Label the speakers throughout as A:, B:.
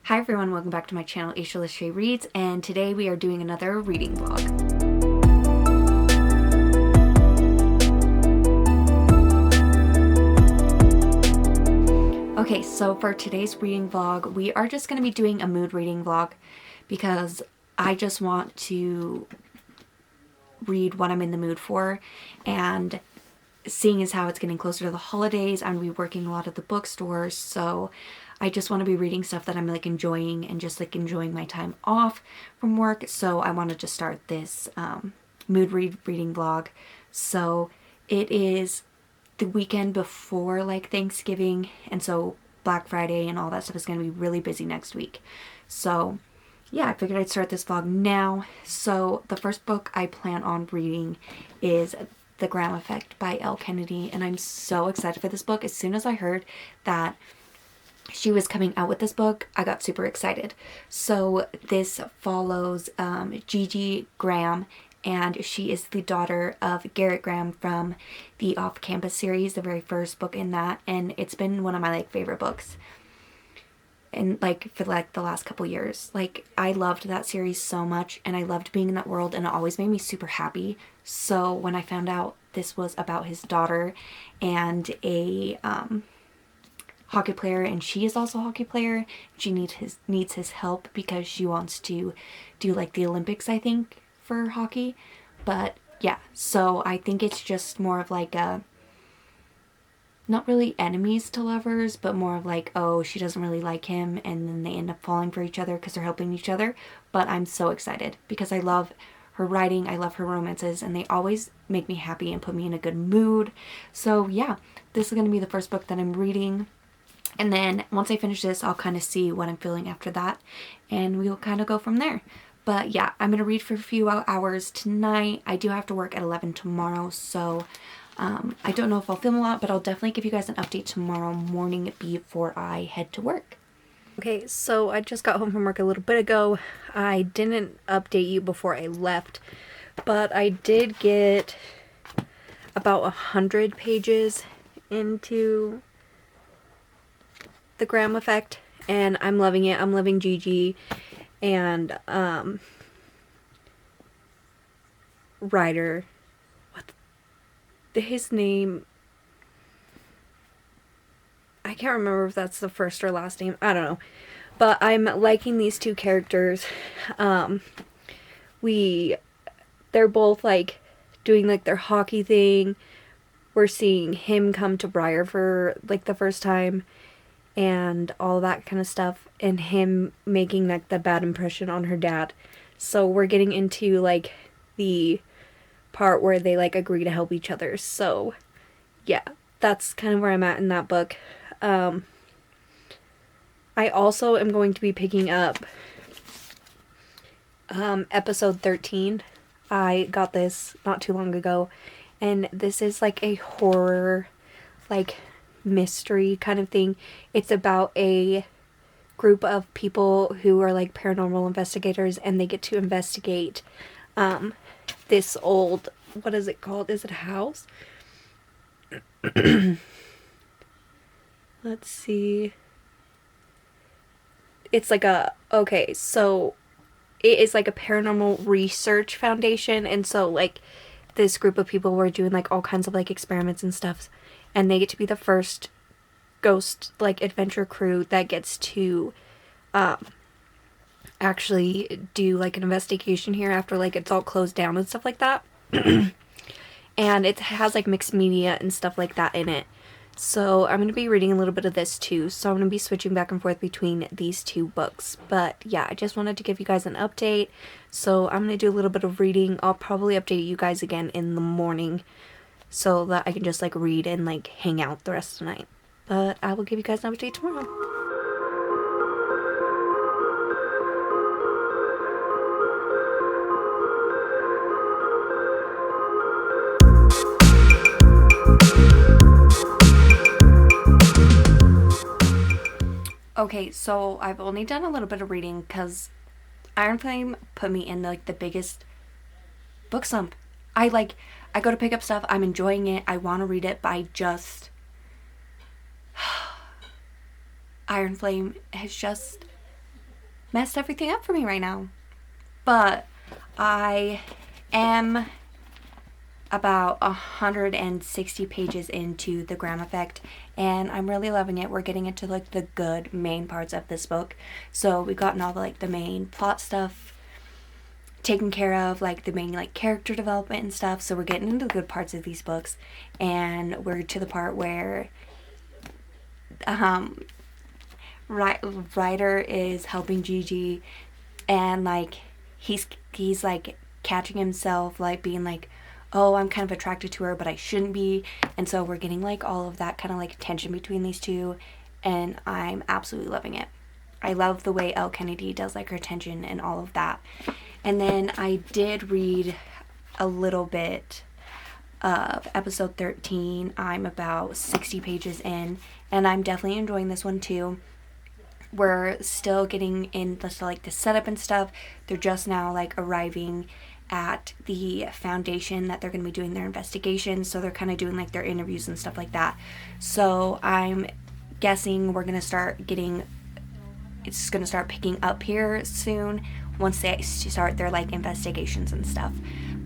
A: Hi everyone, welcome back to my channel, Aisha Lachey Reads, and today we are doing another reading vlog. Okay, so for today's reading vlog, we are just going to be doing a mood reading vlog because I just want to read what I'm in the mood for, and seeing as how it's getting closer to the holidays, I'm going to be working a lot at the bookstores, so I just want to be reading stuff that I'm like enjoying and just like enjoying my time off from work. So I wanted to start this mood reading vlog. So it is the weekend before like Thanksgiving, and so Black Friday and all that stuff is going to be really busy next week. So yeah, I figured I'd start this vlog now. So the first book I plan on reading is The Graham Effect by Elle Kennedy, and I'm so excited for this book. As soon as I heard that she was coming out with this book, I got super excited. So this follows Gigi Graham, and she is the daughter of Garrett Graham from the Off Campus series, the very first book in that, and it's been one of my like favorite books and like for like the last couple years. Like I loved that series so much, and I loved being in that world, and it always made me super happy. So when I found out this was about his daughter and a hockey player, and she is also a hockey player, she needs his help because she wants to do like the Olympics, I think, for hockey. But yeah, so I think it's just more of like a, not really enemies to lovers, but more of like, oh, she doesn't really like him, and then they end up falling for each other because they're helping each other. But I'm so excited because I love her writing, I love her romances, and they always make me happy and put me in a good mood. So yeah, this is going to be the first book that I'm reading. And then once I finish this, I'll kind of see what I'm feeling after that, and we'll kind of go from there. But yeah, I'm going to read for a few hours tonight. I do have to work at 11 tomorrow, so I don't know if I'll film a lot, but I'll definitely give you guys an update tomorrow morning before I head to work. Okay, so I just got home from work a little bit ago. I didn't update you before I left, but I did get about 100 pages into The Graham Effect, and I'm loving it. I'm loving Gigi, and writer, his name, I can't remember if that's the first or last name, I don't know, but I'm liking these two characters. They're both like doing like their hockey thing. We're seeing him come to Briar for like the first time and all that kind of stuff, and him making like the bad impression on her dad. So we're getting into like the part where they like agree to help each other. So yeah, that's kind of where I'm at in that book. I also am going to be picking up episode 13. I got this not too long ago, and this is like a horror, like mystery kind of thing. It's about a group of people who are like paranormal investigators, and they get to investigate this old, what is it called? Is it a house? Let's see. It's like a, okay, so it is like a paranormal research foundation, and so like this group of people were doing like all kinds of like experiments and stuff, and they get to be the first ghost like adventure crew that gets to actually do like an investigation here after like it's all closed down and stuff like that. And it has like mixed media and stuff like that in it. So I'm going to be reading a little bit of this too. So I'm going to be switching back and forth between these two books. But yeah, I just wanted to give you guys an update. So I'm going to do a little bit of reading. I'll probably update you guys again in the morning so that I can just like read and like hang out the rest of the night. But I will give you guys an update tomorrow. Okay, so I've only done a little bit of reading because Iron Flame put me in like the biggest book slump. I go to pick up stuff, I'm enjoying it, I want to read it, but I just Iron Flame has just messed everything up for me right now. But I am about 160 pages into The Graham Effect, and I'm really loving it. We're getting into like the good main parts of this book. So we've gotten all the like the main plot stuff taken care of, like the main like character development and stuff. So we're getting into the good parts of these books, and we're to the part where Ryder is helping Gigi, and like he's like catching himself like being like, oh, I'm kind of attracted to her, but I shouldn't be. And so we're getting like all of that kind of like tension between these two, and I'm absolutely loving it. I love the way Elle Kennedy does like her tension and all of that. And then I did read a little bit of episode 13. I'm about 60 pages in, and I'm definitely enjoying this one too. We're still getting in the like the setup and stuff. They're just now like arriving at the foundation that they're going to be doing their investigation, so they're kind of doing like their interviews and stuff like that. So I'm guessing we're going to start getting, it's going to start picking up here soon once they start their like investigations and stuff.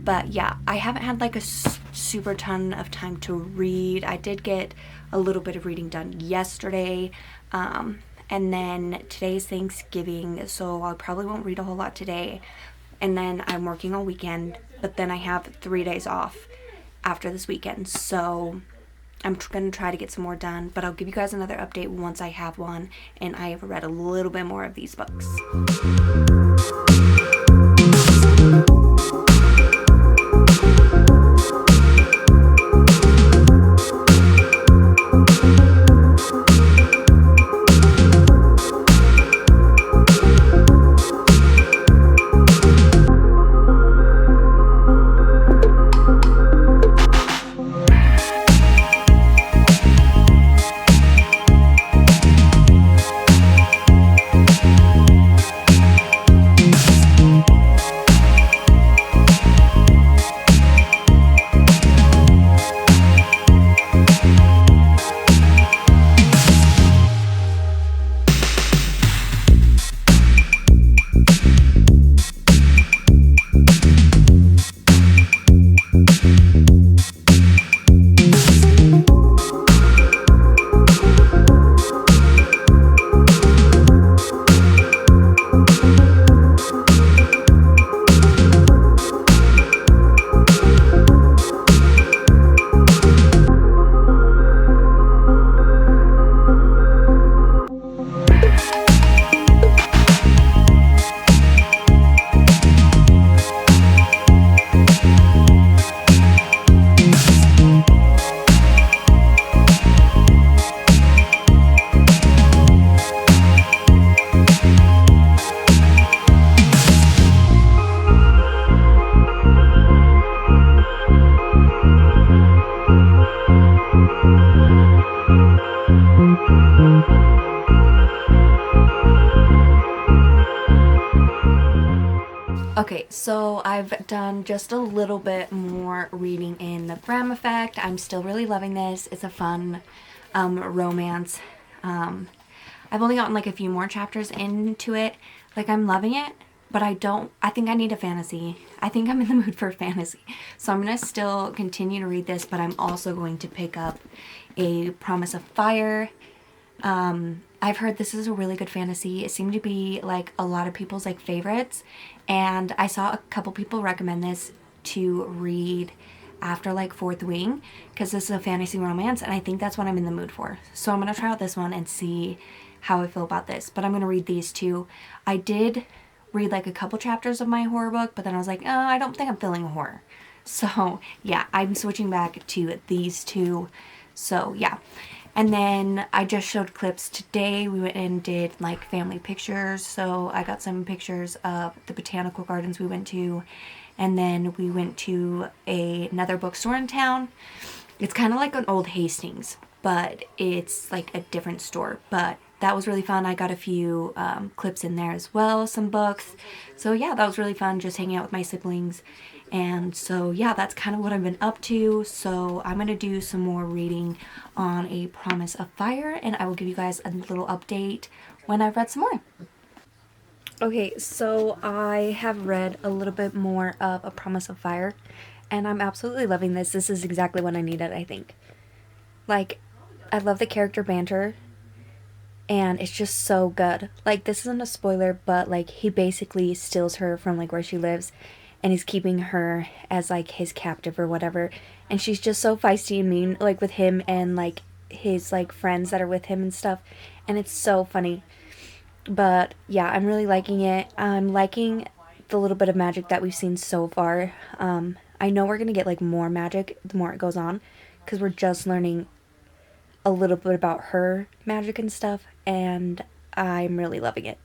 A: But yeah, I haven't had like a super ton of time to read. I did get a little bit of reading done yesterday, and then today's Thanksgiving, so I probably won't read a whole lot today. And then I'm working all weekend, but then I have 3 days off after this weekend. So I'm going to try to get some more done, but I'll give you guys another update once I have one and I have read a little bit more of these books. Okay, so I've done just a little bit more reading in The Graham Effect. I'm still really loving this. It's a fun romance. I've only gotten like a few more chapters into it. Like, I'm loving it, but I think I need a fantasy. I think I'm in the mood for fantasy. So I'm going to still continue to read this, but I'm also going to pick up A Promise of Fire. I've heard this is a really good fantasy. It seemed to be like a lot of people's like favorites, and I saw a couple people recommend this to read after like Fourth Wing because this is a fantasy romance, and I think that's what I'm in the mood for. So I'm gonna try out this one and see how I feel about this, but I'm gonna read these two. I did read like a couple chapters of my horror book, but then I was like, oh, I don't think I'm feeling horror. So yeah, I'm switching back to these two. So yeah. And then I just showed clips today. We went and did like family pictures. So I got some pictures of the botanical gardens we went to. And then we went to another bookstore in town. It's kind of like an old Hastings, but it's like a different store. But that was really fun. I got a few clips in there as well, some books. So yeah, that was really fun just hanging out with my siblings. And so yeah, that's kind of what I've been up to. So I'm going to do some more reading on A Promise of Fire, and I will give you guys a little update when I've read some more. Okay, so I have read a little bit more of A Promise of Fire, and I'm absolutely loving this. This is exactly what I needed, I think. Like, I love the character banter, and it's just so good. Like, this isn't a spoiler, but like, he basically steals her from like where she lives, and he's keeping her as like his captive or whatever. And she's just so feisty and mean, like with him and like his like friends that are with him and stuff. And it's so funny. But yeah, I'm really liking it. I'm liking the little bit of magic that we've seen so far. I know we're gonna get like more magic the more it goes on, because we're just learning a little bit about her magic and stuff, and I'm really loving it.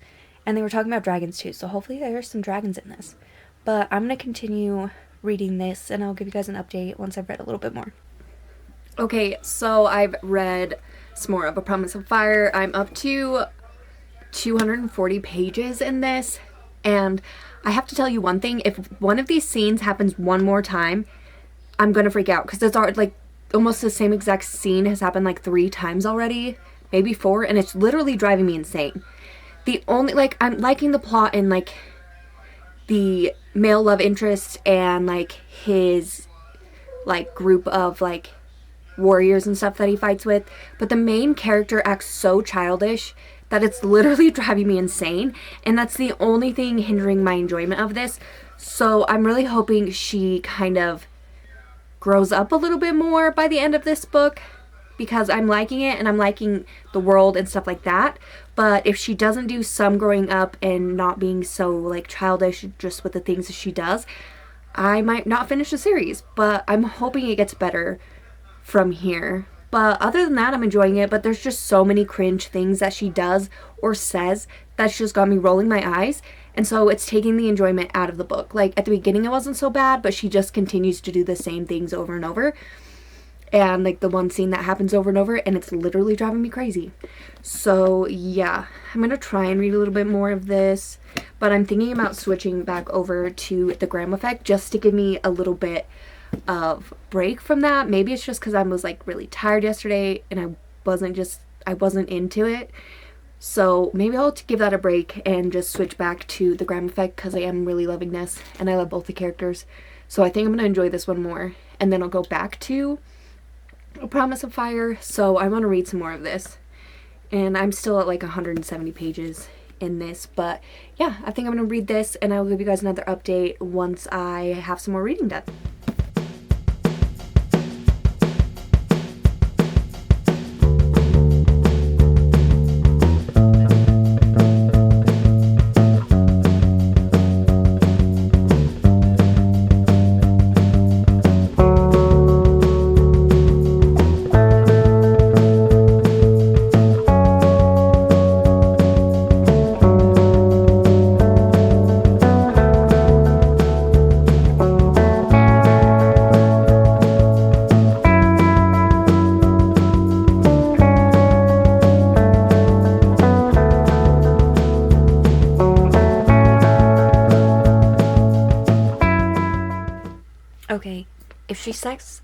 A: And they were talking about dragons too, so hopefully there's some dragons in this. But I'm gonna continue reading this, and I'll give you guys an update once I've read a little bit more. Okay, so I've read some more of A Promise of Fire. I'm up to 240 pages in this, and I have to tell you one thing. If one of these scenes happens one more time, I'm gonna freak out, because it's like almost the same exact scene has happened like 3 times already, maybe 4, and it's literally driving me insane. The only, like, I'm liking the plot and like the male love interest and like his like group of like warriors and stuff that he fights with, but the main character acts so childish that it's literally driving me insane, and that's the only thing hindering my enjoyment of this. So I'm really hoping she kind of grows up a little bit more by the end of this book, because I'm liking it and I'm liking the world and stuff like that. But if she doesn't do some growing up and not being so like childish just with the things that she does, I might not finish the series. But I'm hoping it gets better from here. But other than that, I'm enjoying it. But there's just so many cringe things that she does or says that's just got me rolling my eyes. And so it's taking the enjoyment out of the book. Like, at the beginning it wasn't so bad, but she just continues to do the same things over and over. And like the one scene that happens over and over, and it's literally driving me crazy. So yeah, I'm gonna try and read a little bit more of this, but I'm thinking about switching back over to The Graham Effect just to give me a little bit of break from that. Maybe it's just because I was like really tired yesterday and I wasn't into it. So maybe I'll give that a break and just switch back to The Graham Effect, because I am really loving this and I love both the characters. So I think I'm gonna enjoy this one more, and then I'll go back to A Promise of Fire. So I want to read some more of this, and I'm still at like 170 pages in this. But yeah, I think I'm gonna read this, and I will give you guys another update once I have some more reading done. Okay, if she says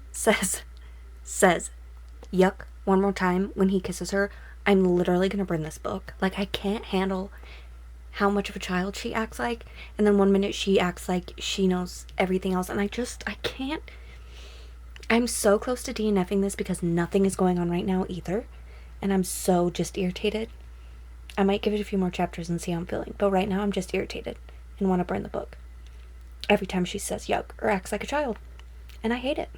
A: yuck one more time when he kisses her, I'm literally gonna burn this book. Like, I can't handle how much of a child she acts like, and then one minute she acts like she knows everything else, and I can't. I'm so close to DNFing this because nothing is going on right now either, and I'm so just irritated. I might give it a few more chapters and see how I'm feeling, but right now I'm just irritated and want to burn the book every time she says yuck or acts like a child, and I hate it.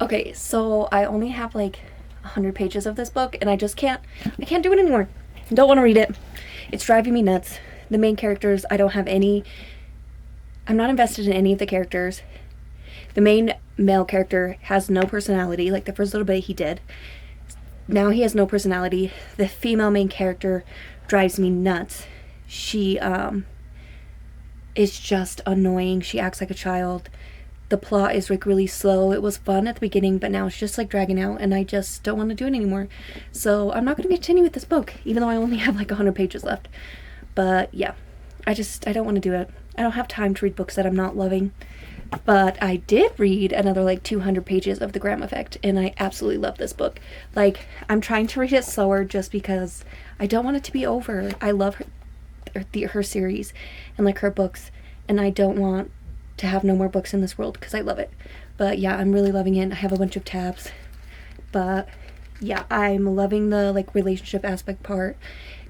A: Okay, so I only have like 100 pages of this book, and I can't do it anymore. I don't want to read it. It's driving me nuts. The main characters, I'm not invested in any of the characters. The main male character has no personality. Like, the first little bit he did. Now he has no personality. The female main character drives me nuts. She is just annoying. She acts like a child. The plot is like really slow. It was fun at the beginning, but now it's just like dragging out, and I just don't want to do it anymore. So I'm not going to continue with this book, even though I only have like 100 pages left. But yeah, I don't want to do it. I don't have time to read books that I'm not loving. But I did read another like 200 pages of The Graham Effect, and I absolutely love this book. Like, I'm trying to read it slower just because I don't want it to be over. I love her series and like her books, and I don't want to have no more books in this world because I love it. But yeah, I'm really loving it. I have a bunch of tabs, but yeah, I'm loving the like relationship aspect part.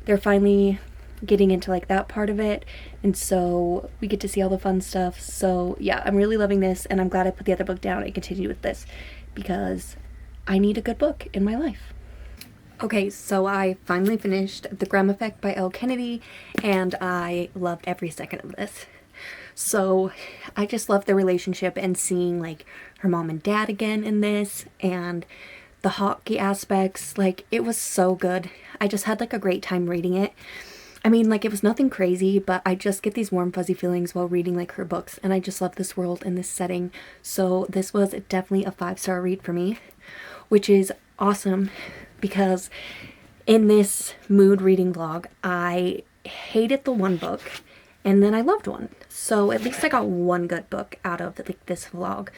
A: They're finally getting into like that part of it, and so we get to see all the fun stuff. So yeah, I'm really loving this, and I'm glad I put the other book down and continued with this because I need a good book in my life. Okay, so I finally finished The Graham Effect by Elle Kennedy, and I loved every second of this. So I just love the relationship and seeing like her mom and dad again in this, and the hockey aspects. Like, it was so good. I just had like a great time reading it. I mean, like, it was nothing crazy, but I just get these warm fuzzy feelings while reading like her books, and I just love this world and this setting. So this was definitely a 5-star read for me, which is awesome because in this mood reading vlog, I hated the one book and then I loved one. So at least I got one good book out of like this vlog.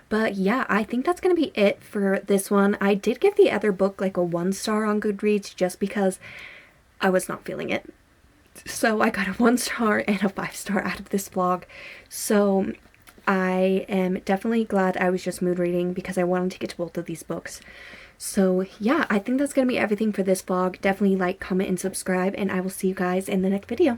A: But yeah, I think that's going to be it for this one. I did give the other book like a 1-star on Goodreads just because I was not feeling it. So I got a 1-star and a 5-star out of this vlog. So I am definitely glad I was just mood reading because I wanted to get to both of these books. So yeah, I think that's going to be everything for this vlog. Definitely like, comment, and subscribe, and I will see you guys in the next video.